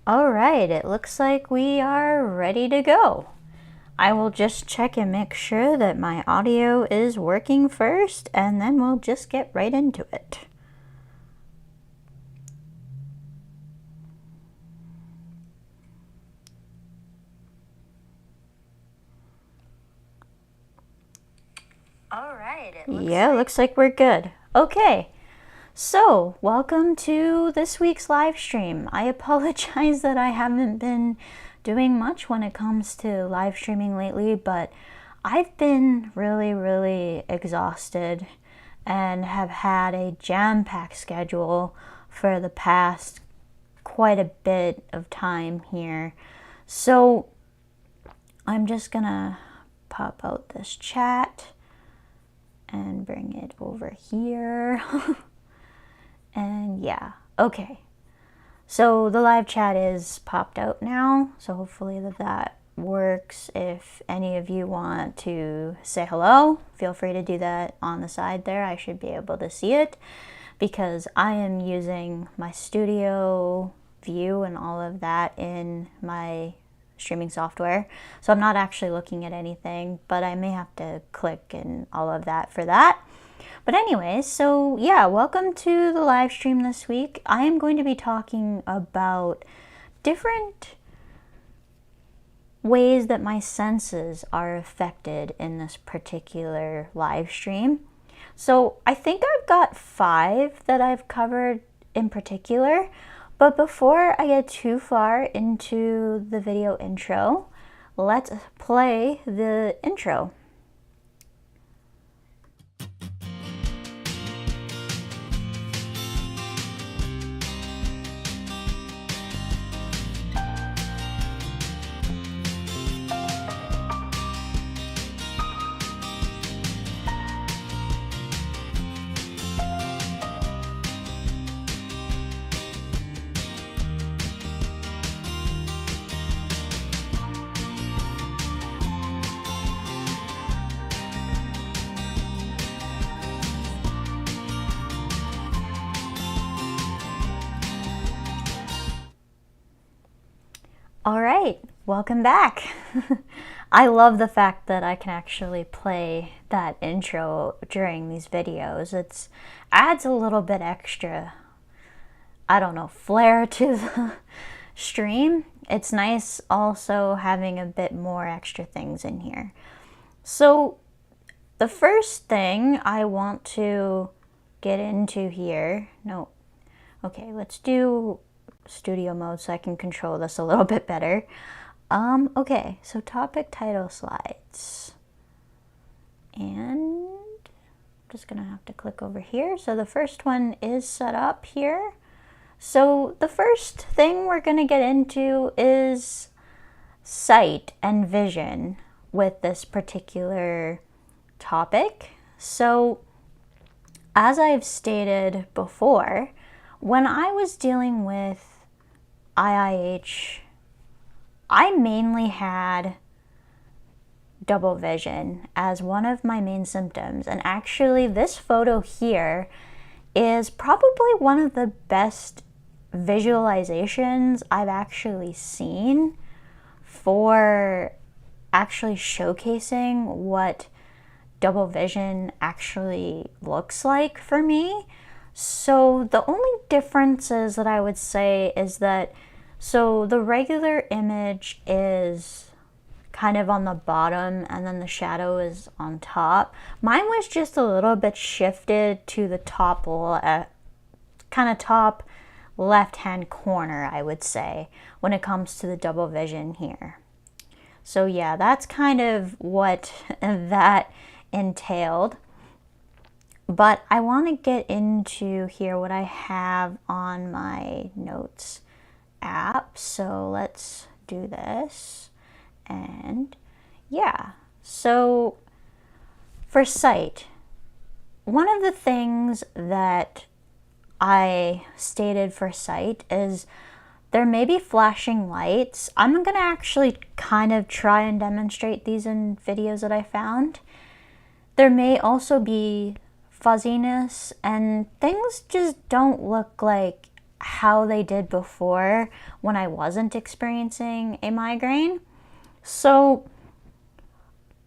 All right, it looks like we are ready to go. I will just check and make sure that my audio is working first, and then we'll just get right into it. All right. Looks like we're good. Okay, so welcome to this week's live stream. I apologize that I haven't been doing much when it comes to live streaming lately, but I've been really exhausted and have had a jam-packed schedule for the past quite a bit of time here. So I'm just gonna pop out this chat and bring it over here. And yeah, okay. So the live chat is popped out now, so hopefully that works. If any of you want to say hello, feel free to do that on the side there. I should be able to see it because I am using my studio view and all of that in my streaming software. So I'm not actually looking at anything, but I may have to click and all of that for that. But anyways, so yeah, welcome to the live stream this week. I am going to be talking about different ways that my senses are affected in this particular live stream. So I think I've got 5 that I've covered in particular, but before I get too far into the video intro, let's play the intro. All right, welcome back. I love the fact that I can actually play that intro during these videos. It adds a little bit extra, I don't know, flair to the stream. It's nice also having a bit more extra things in here. So the first thing I want to get into here, let's do studio mode so I can control this a little bit better. Okay, so topic title slides. And I'm just gonna have to click over here. So the first one is set up here. So the first thing we're gonna get into is sight and vision with this particular topic. So as I've stated before, when I was dealing with IIH, I mainly had double vision as one of my main symptoms. And actually this photo here is probably one of the best visualizations I've actually seen for actually showcasing what double vision actually looks like for me. So the only differences that I would say is that, so the regular image is kind of on the bottom and then the shadow is on top. Mine was just a little bit shifted to the top left-hand corner, I would say, when it comes to the double vision here. So yeah, that's kind of what that entailed. But I want to get into here what I have on my notes app. So let's do this. And yeah, so for sight, one of the things that I stated for sight is there may be flashing lights. I'm going to actually kind of try and demonstrate these in videos that I found. There may also be fuzziness and things just don't look like how they did before when I wasn't experiencing a migraine. So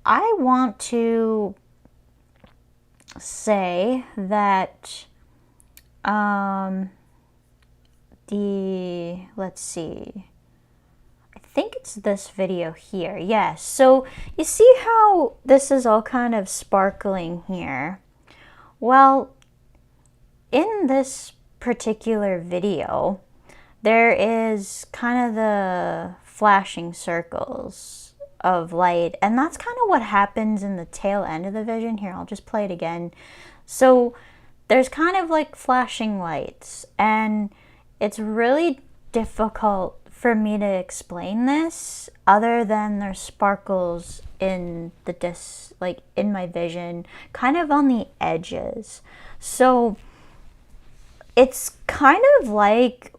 I want to say that let's see, I think it's this video here. Yes. So you see how this is all kind of sparkling here? Well, in this particular video, there is kind of the flashing circles of light, and that's kind of what happens in the tail end of the vision. Here, I'll just play it again. So there's kind of like flashing lights, and it's really difficult for me to explain this other than there's sparkles in the like in my vision, kind of on the edges. So it's kind of like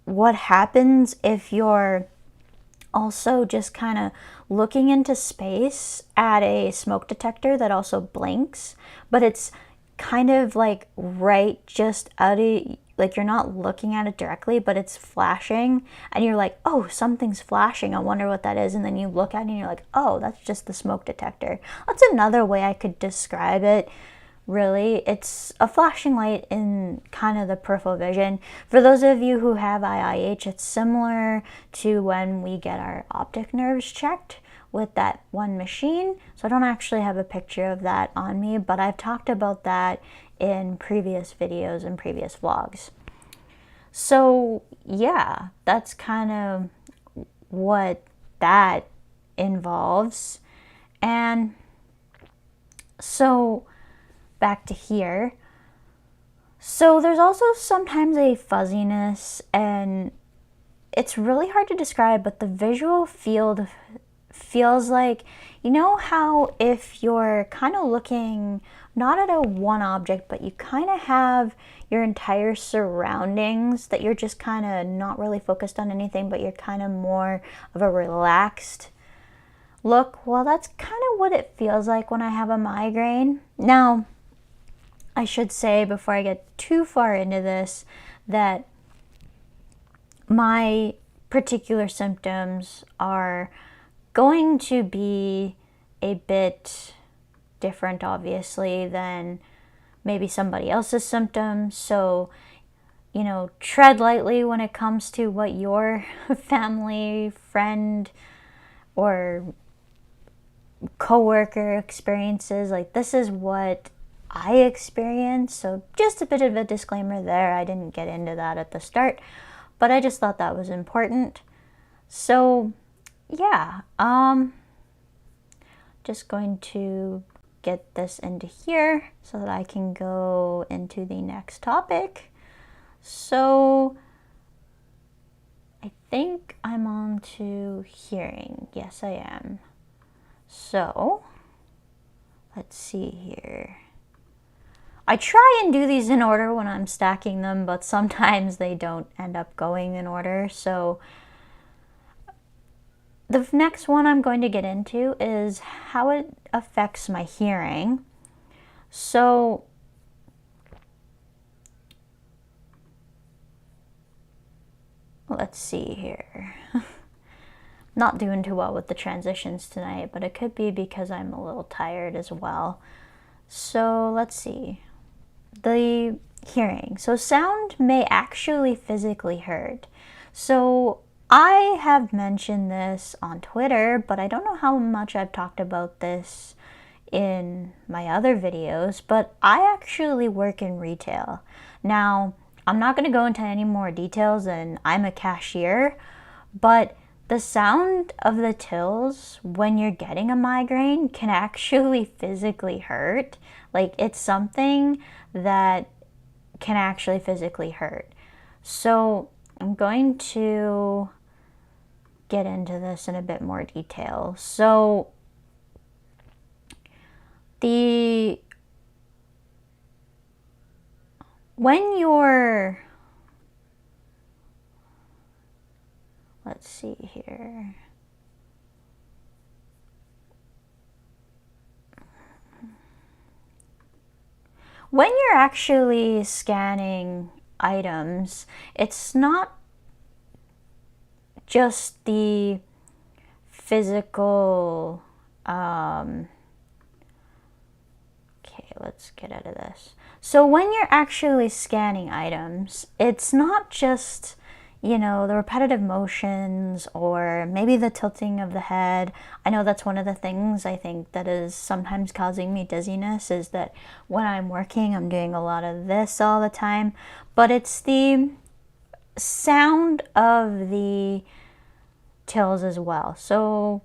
what happens if you're also just kind of looking into space at a smoke detector that also blinks, but it's kind of like right just out of, like you're not looking at it directly, but it's flashing and you're like, oh, something's flashing, I wonder what that is. And then you look at it and you're like, oh, that's just the smoke detector. That's another way I could describe it. Really, it's a flashing light in kind of the peripheral vision. For those of you who have IIH, it's similar to when we get our optic nerves checked with that one machine. So I don't actually have a picture of that on me, but I've talked about that in previous videos and previous vlogs. So yeah, that's kind of what that involves. And so back to here. So there's also sometimes a fuzziness, and it's really hard to describe, but the visual field feels like, you know how if you're kind of looking not at a one object, but you kind of have your entire surroundings, that you're just kind of not really focused on anything, but you're kind of more of a relaxed look? Well, that's kind of what it feels like when I have a migraine. Now, I should say before I get too far into this that my particular symptoms are going to be a bit different, obviously, than maybe somebody else's symptoms. So, you know, tread lightly when it comes to what your family, friend, or coworker experiences. Like, this is what I experienced. So just a bit of a disclaimer there. I didn't get into that at the start, but I just thought that was important. So yeah, just going to get this into here so that I can go into the next topic. So I think I'm on to hearing. Yes, I am. So let's see here. I try and do these in order when I'm stacking them, but sometimes they don't end up going in order. So the next one I'm going to get into is how it affects my hearing. So let's see here. Not doing too well with the transitions tonight, but it could be because I'm a little tired as well. So let's see. The hearing. So sound may actually physically hurt. So I have mentioned this on Twitter, but I don't know how much I've talked about this in my other videos, but I actually work in retail. Now, I'm not going to go into any more details, and I'm a cashier, but the sound of the tills when you're getting a migraine can actually physically hurt. Like, it's something that can actually physically hurt. So I'm going to get into this in a bit more detail. So when you're, let's see here. When you're actually scanning items, it's not just the physical, okay, let's get out of this. So when you're actually scanning items, it's not just, you know, the repetitive motions or maybe the tilting of the head. I know that's one of the things I think that is sometimes causing me dizziness, is that when I'm working, I'm doing a lot of this all the time. But it's the sound of the tills as well. So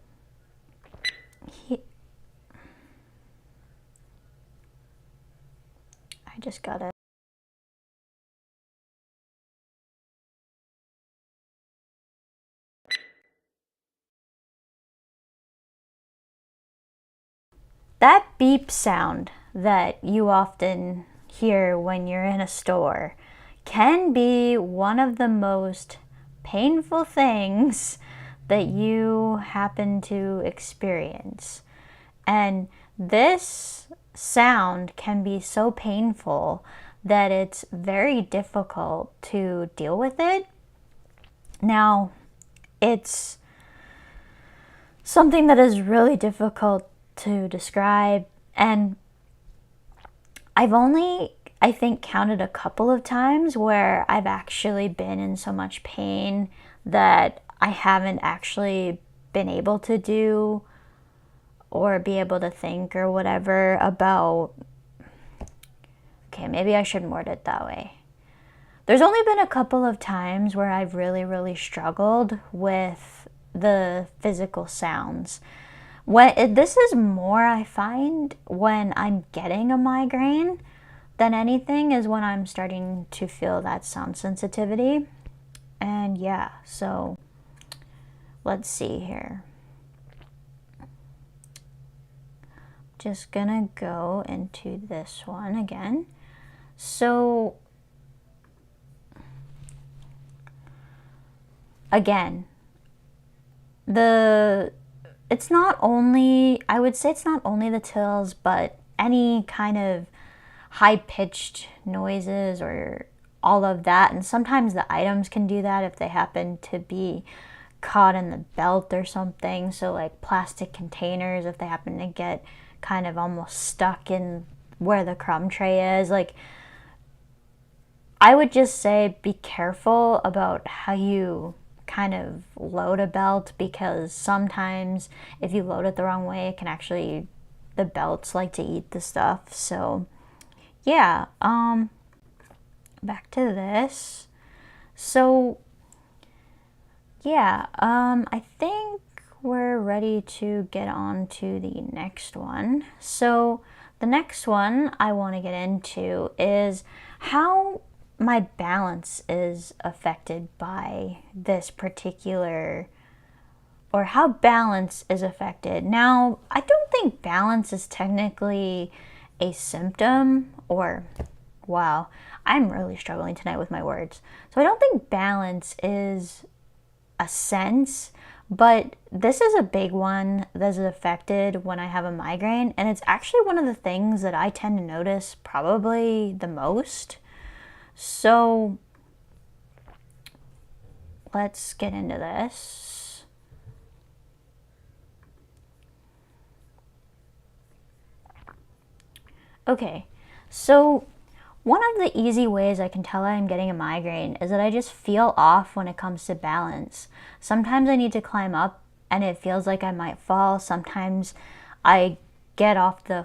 I just gotta. That beep sound that you often hear when you're in a store can be one of the most painful things that you happen to experience. And this sound can be so painful that it's very difficult to deal with it. Now, it's something that is really difficult to describe, and I've only, I think, counted a couple of times where I've actually been in so much pain that I haven't actually been able to do or be able to think or whatever about, okay, maybe I shouldn't word it that way. There's only been a couple of times where I've really struggled with the physical sounds. This is more, I find, when I'm getting a migraine than anything, is when I'm starting to feel that sound sensitivity. And yeah, so let's see here. Just gonna go into this one again. So again, it's not only, I would say it's not only the tills, but any kind of high-pitched noises or all of that. And sometimes the items can do that if they happen to be caught in the belt or something. So like plastic containers, if they happen to get kind of almost stuck in where the crumb tray is. Like, I would just say be careful about how you kind of load a belt, because sometimes if you load it the wrong way, it can actually, the belts like to eat the stuff. So yeah, back to this. So yeah, I think we're ready to get on to the next one. So the next one I want to get into is how my balance is affected by this particular, or how balance is affected. Now, I don't think balance is technically a symptom, or, wow, I'm really struggling tonight with my words. So I don't think balance is a sense, but this is a big one that is affected when I have a migraine, and it's actually one of the things that I tend to notice probably the most. So let's get into this. Okay, so one of the easy ways I can tell I'm getting a migraine is that I just feel off when it comes to balance. Sometimes I need to climb up and it feels like I might fall. Sometimes I get off the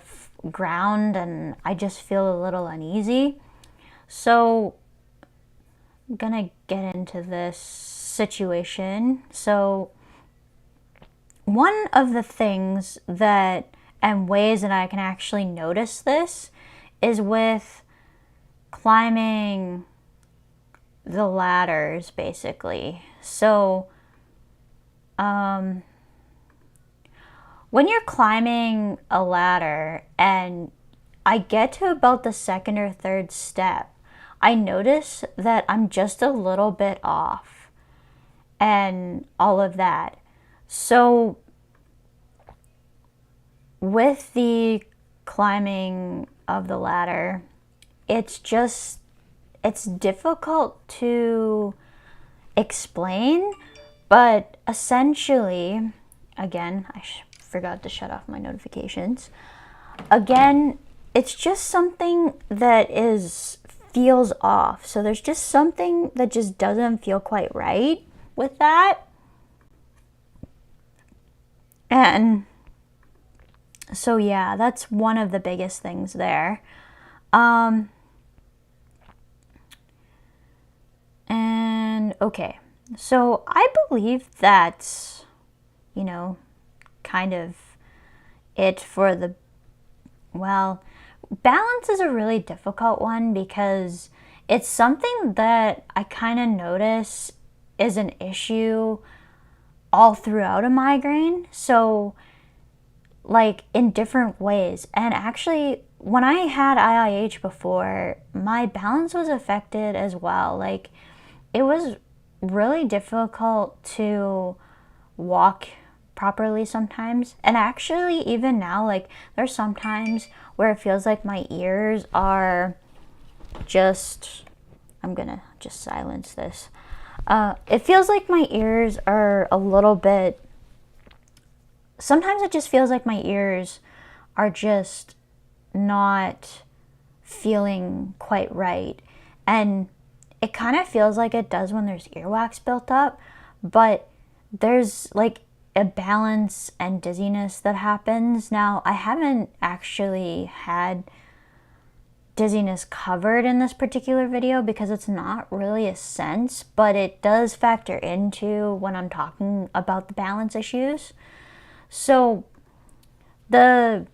ground and I just feel a little uneasy. So I'm gonna get into this situation. So one of the things that, and ways that I can actually notice this, is with climbing the ladders, basically. So when you're climbing a ladder and I get to about the second or third step, I notice that I'm just a little bit off and all of that. So with the climbing of the ladder, it's just, it's difficult to explain, but essentially, again, I forgot to shut off my notifications. Again, it's just something that feels off. So there's just something that just doesn't feel quite right with that. And so yeah, that's one of the biggest things there. And okay, so I believe that's, kind of it for the, well, balance is a really difficult one because it's something that I kind of notice is an issue all throughout a migraine. So, like, in different ways. And actually, when I had IIH before, my balance was affected as well. Like, it was really difficult to walk properly sometimes. And actually, even now, like, there's sometimes where it feels like my ears are just, I'm gonna just silence this. It feels like my ears are a little bit, sometimes it just feels like my ears are just not feeling quite right. And it kind of feels like it does when there's earwax built up, but there's like a balance and dizziness that happens. Now, I haven't actually had dizziness covered in this particular video because it's not really a sense, but it does factor into when I'm talking about the balance issues. So the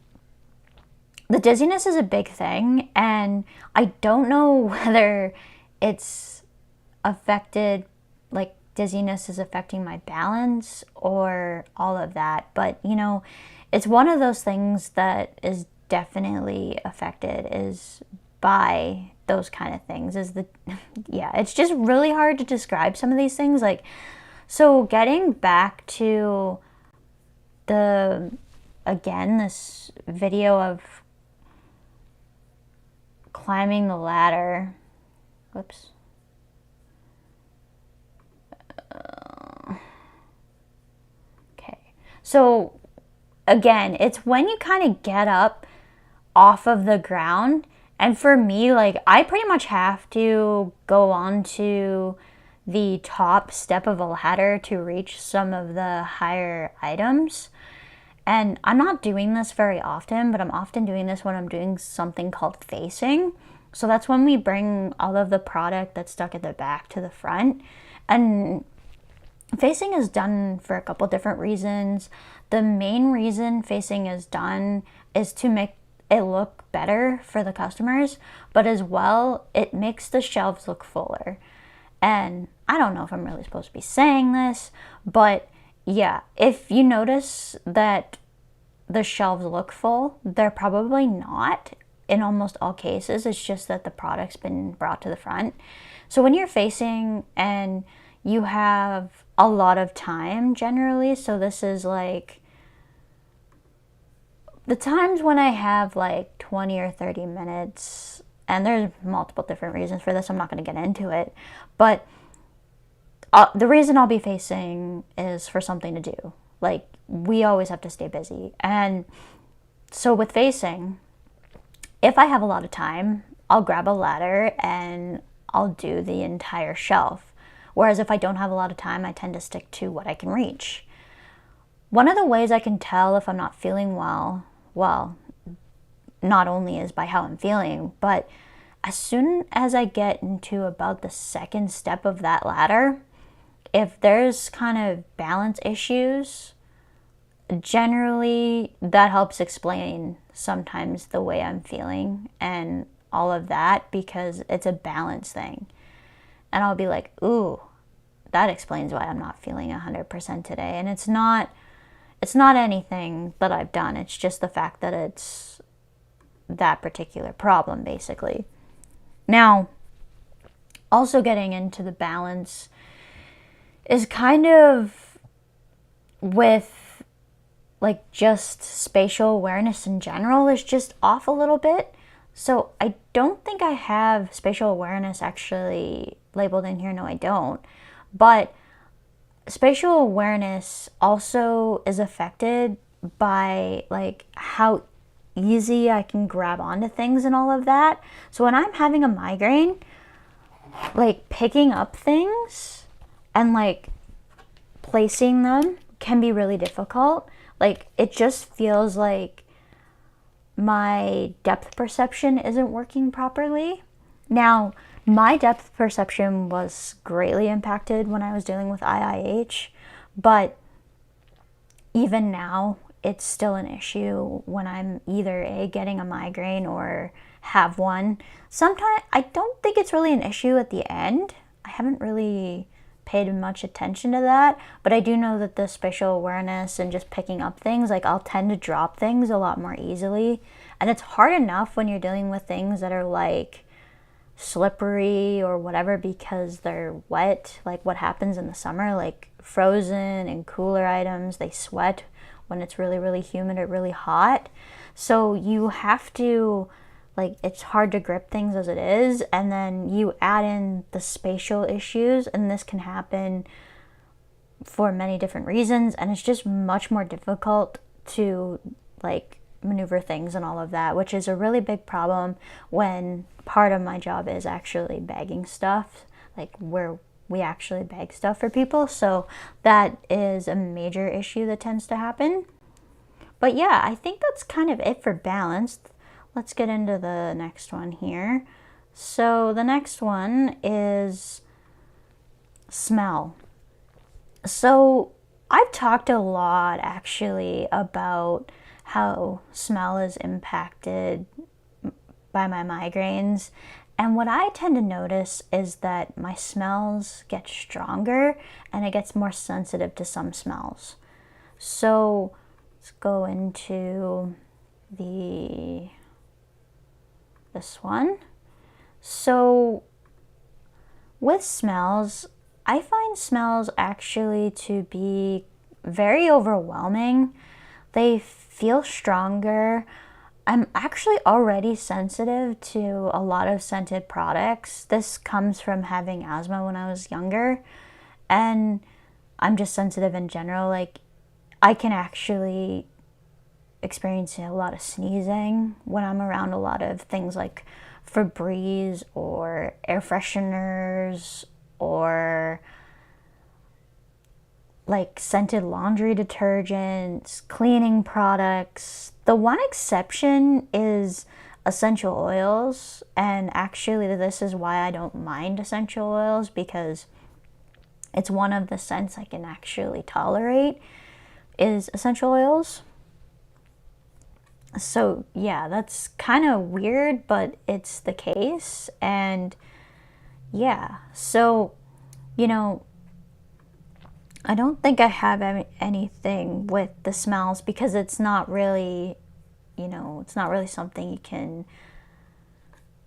dizziness is a big thing, and I don't know whether it's affected, like dizziness is affecting my balance or all of that, but it's one of those things that is definitely affected is by those kind of things. Yeah, it's just really hard to describe some of these things. Like, so getting back to this video of climbing the ladder. Whoops. Okay. So again, it's when you kind of get up off of the ground. And for me, like, I pretty much have to go on to the top step of a ladder to reach some of the higher items. And I'm not doing this very often, but I'm often doing this when I'm doing something called facing. So that's when we bring all of the product that's stuck at the back to the front. And facing is done for a couple different reasons. The main reason facing is done is to make it look better for the customers, but as well, it makes the shelves look fuller. And I don't know if I'm really supposed to be saying this, but yeah, if you notice that the shelves look full, they're probably not in almost all cases. It's just that the product's been brought to the front. So when you're facing and you have a lot of time generally, so this is like the times when I have like 20 or 30 minutes, and there's multiple different reasons for this, I'm not going to get into it, but the reason I'll be facing is for something to do. Like, we always have to stay busy. And so with facing, if I have a lot of time, I'll grab a ladder and I'll do the entire shelf. Whereas if I don't have a lot of time, I tend to stick to what I can reach. One of the ways I can tell if I'm not feeling well, not only is by how I'm feeling, but as soon as I get into about the second step of that ladder, if there's kind of balance issues, generally that helps explain sometimes the way I'm feeling and all of that, because it's a balance thing. And I'll be like, ooh, that explains why I'm not feeling 100% today. And it's not anything that I've done. It's just the fact that it's that particular problem, basically. Now, also getting into the balance is kind of with like just spatial awareness in general is just off a little bit. So I don't think I have spatial awareness actually labeled in here. No, I don't. But spatial awareness also is affected by like how easy I can grab onto things and all of that. So when I'm having a migraine, like picking up things and like placing them can be really difficult. Like it just feels like my depth perception isn't working properly. Now, my depth perception was greatly impacted when I was dealing with IIH, but even now, it's still an issue when I'm either getting a migraine or have one. Sometimes I don't think it's really an issue at the end. I haven't really paid much attention to that, but I do know that the spatial awareness and just picking up things, like I'll tend to drop things a lot more easily. And it's hard enough when you're dealing with things that are like slippery or whatever because they're wet, like what happens in the summer, like frozen and cooler items, they sweat when it's really, really humid or really hot. So you have to, like, it's hard to grip things as it is, and then you add in the spatial issues, and this can happen for many different reasons, and it's just much more difficult to like maneuver things and all of that, which is a really big problem when part of my job is actually bagging stuff, like where we actually bag stuff for people. So that is a major issue that tends to happen. But yeah, I think that's kind of it for balance. Let's get into the next one here. So the next one is smell. So I've talked a lot actually about how smell is impacted by my migraines. And what I tend to notice is that my smells get stronger and it gets more sensitive to some smells. So let's go into this one. So with smells, I find smells actually to be very overwhelming. They feel stronger. I'm actually already sensitive to a lot of scented products. This comes from having asthma when I was younger, and I'm just sensitive in general. Like, I can actually experience a lot of sneezing when I'm around a lot of things like Febreze or air fresheners or like scented laundry detergents, cleaning products. The one exception is essential oils, and actually this is why I don't mind essential oils, because it's one of the scents I can actually tolerate is essential oils. So yeah, that's kind of weird, but it's the case. And yeah, so you know, I don't think I have anything with the smells, because it's not really, it's not really something you can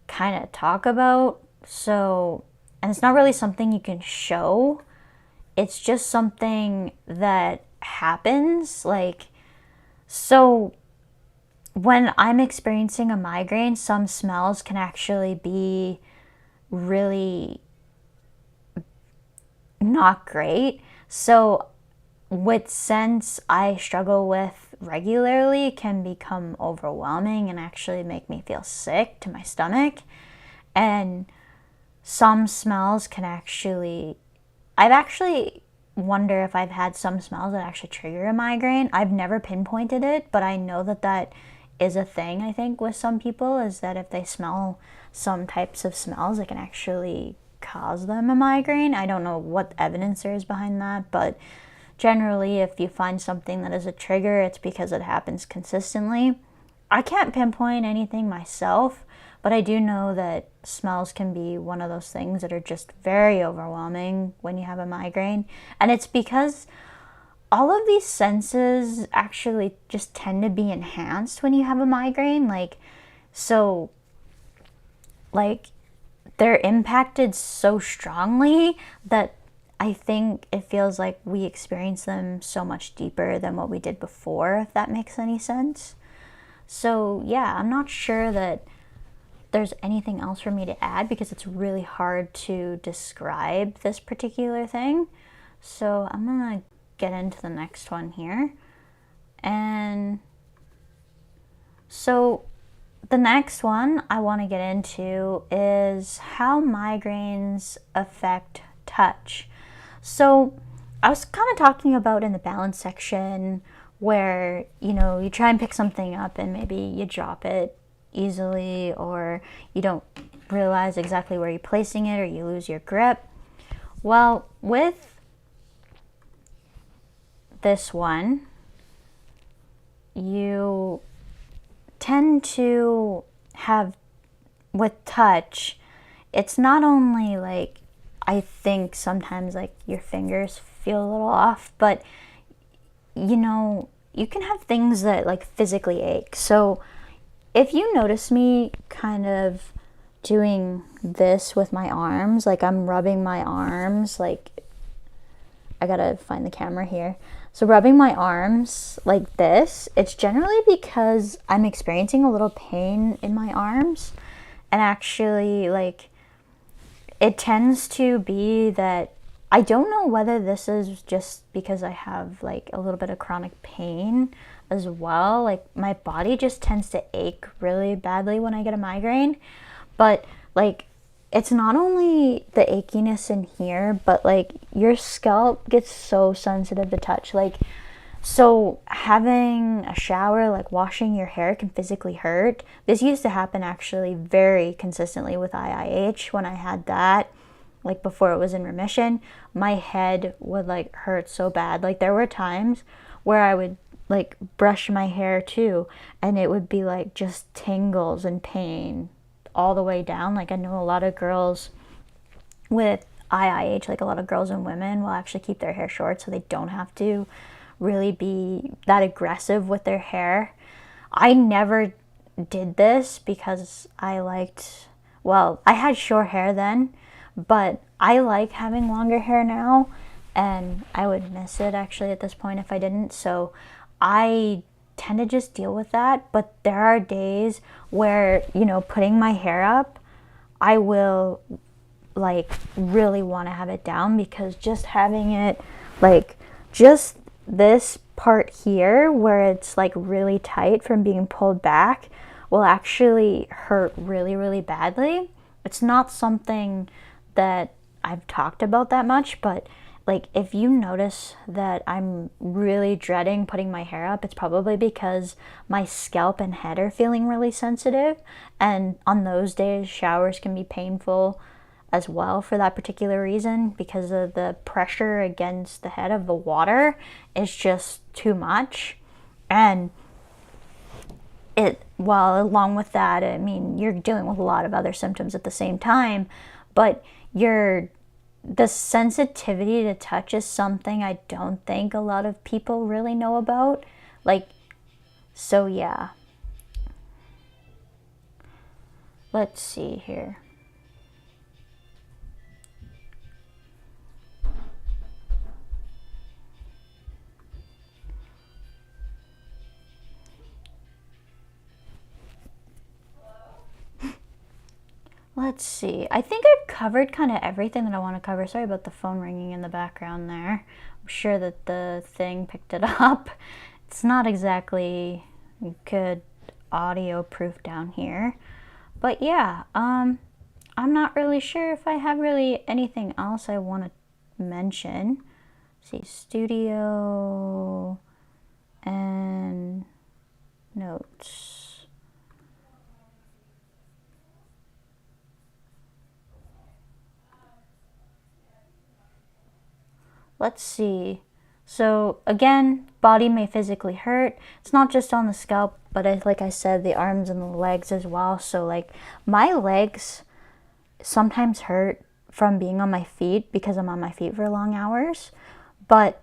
kind of talk about. So, and it's not really something you can show. It's just something that happens. Like, so when I'm experiencing a migraine, some smells can actually be really not great. So with scents I struggle with regularly can become overwhelming and actually make me feel sick to my stomach. And some smells can actually, I've actually wonder if I've had some smells that actually trigger a migraine. I've never pinpointed it, but I know that that is a thing, I think, with some people, is that if they smell some types of smells, it can actually cause them a migraine. I don't know what evidence there is behind that, but generally if you find something that is a trigger, it's because it happens consistently. I can't pinpoint anything myself, but I do know that smells can be one of those things that are just very overwhelming when you have a migraine. And it's because all of these senses actually just tend to be enhanced when you have a migraine. Like, so, like, they're impacted so strongly that I think it feels like we experience them so much deeper than what we did before, if that makes any sense. So yeah, I'm not sure that there's anything else for me to add because it's really hard to describe this particular thing. So I'm gonna get into the next one here. And so the next one I want to get into is how migraines affect touch. So I was kind of talking about in the balance section where, you know, you try and pick something up and maybe you drop it easily, or you don't realize exactly where you're placing it, or you lose your grip. Well, with this one, you tend to have, with touch, it's not only like, I think sometimes like your fingers feel a little off, but you know, you can have things that like physically ache. So if you notice me kind of doing this with my arms, like I'm rubbing my arms, like I gotta find the camera here. So rubbing my arms like this, it's generally because I'm experiencing a little pain in my arms. And actually, like, it tends to be that I don't know whether this is just because I have like a little bit of chronic pain as well. Like my body just tends to ache really badly when I get a migraine. But like it's not only the achiness in here, but like your scalp gets so sensitive to touch. Like, so having a shower, like washing your hair, can physically hurt. This used to happen actually very consistently with IIH when I had that, like before it was in remission. My head would like hurt so bad. Like there were times where I would like brush my hair too, and it would be like just tingles and pain all the way down. Like I know a lot of girls with IIH, like a lot of girls and women will actually keep their hair short so they don't have to really be that aggressive with their hair. I never did this because I liked, well, I had short hair then, but I like having longer hair now, and I would miss it actually at this point if I didn't. So I tend to just deal with that. But there are days where, you know, putting my hair up, I will like really want to have it down, because just having it like just this part here where it's like really tight from being pulled back will actually hurt really, really badly. It's not something that I've talked about that much, but like if you notice that I'm really dreading putting my hair up, it's probably because my scalp and head are feeling really sensitive. And on those days, showers can be painful as well for that particular reason, because of the pressure against the head of the water is just too much. And it, well, along with that, I mean, you're dealing with a lot of other symptoms at the same time, but the sensitivity to touch is something I don't think a lot of people really know about. Like, so yeah. Let's see here. Let's see. I think I've covered kind of everything that I want to cover. Sorry about the phone ringing in the background there. I'm sure that the thing picked it up. It's not exactly good audio proof down here. But yeah, I'm not really sure if I have really anything else I want to mention. Let's see, studio and notes. Let's see. So again, body may physically hurt. It's not just on the scalp, but like I said, the arms and the legs as well. So like my legs sometimes hurt from being on my feet because I'm on my feet for long hours. But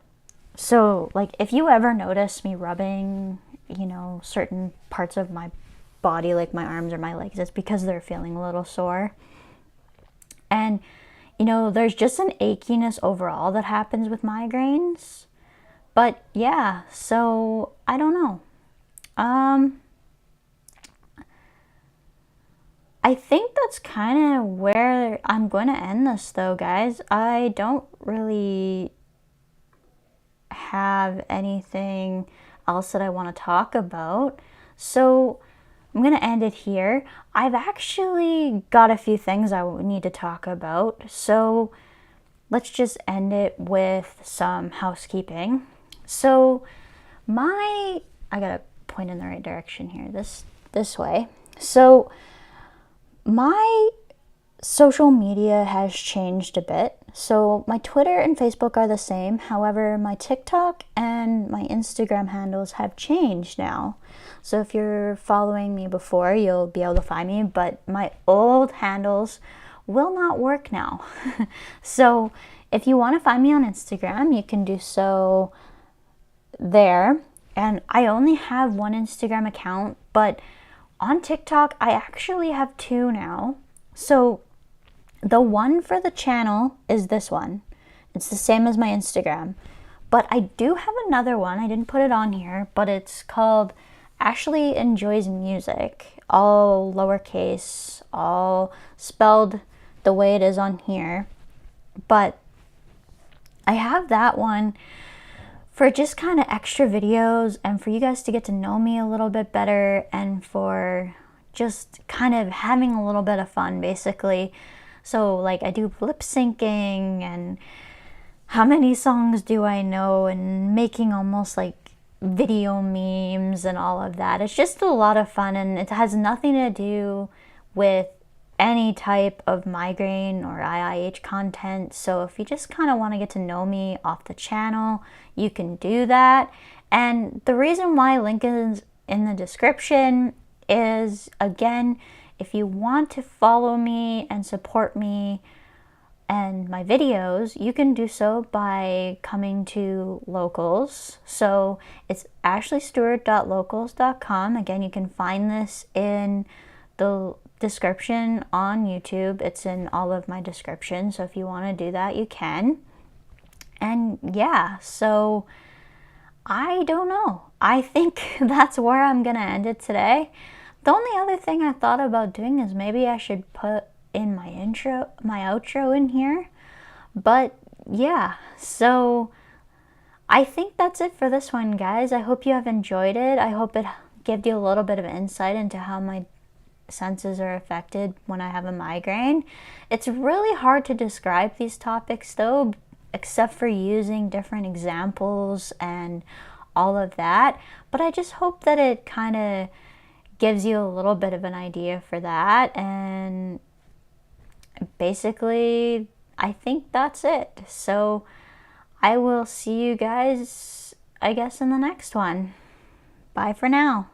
so like if you ever notice me rubbing, you know, certain parts of my body, like my arms or my legs, it's because they're feeling a little sore. And you know, there's just an achiness overall that happens with migraines. But yeah, so I don't know. I think that's kind of where I'm going to end this though, guys. I don't really have anything else that I want to talk about. So I'm going to end it here. I've actually got a few things I need to talk about. So let's just end it with some housekeeping. So I got to point in the right direction here, this way. So my social media has changed a bit. So my Twitter and Facebook are the same. However, my TikTok and my Instagram handles have changed now. So if you're following me before, you'll be able to find me, but my old handles will not work now. So if you want to find me on Instagram, you can do so there. And I only have one Instagram account, but on TikTok, I actually have two now. So the one for the channel is this one. It's the same as my Instagram. But I do have another one. I didn't put it on here, but it's called Ashley Enjoys Music. All lowercase, all spelled the way it is on here. But I have that one for just kind of extra videos and for you guys to get to know me a little bit better and for just kind of having a little bit of fun, basically. So like I do lip syncing and how many songs do I know and making almost like video memes and all of that. It's just a lot of fun and it has nothing to do with any type of migraine or IIH content. So if you just kind of want to get to know me off the channel, you can do that. And the reason why link is in the description is, again, if you want to follow me and support me and my videos, you can do so by coming to Locals. So it's ashleystewart.locals.com. Again, you can find this in the description on YouTube. It's in all of my descriptions. So if you want to do that, you can. And yeah, so I don't know. I think that's where I'm going to end it today. The only other thing I thought about doing is maybe I should put in my outro in here. But yeah, so I think that's it for this one, guys. I hope you have enjoyed it. I hope it gave you a little bit of insight into how my senses are affected when I have a migraine. It's really hard to describe these topics though, except for using different examples and all of that. But I just hope that it kind of gives you a little bit of an idea for that. And basically, I think that's it. So I will see you guys, I guess, in the next one. Bye for now.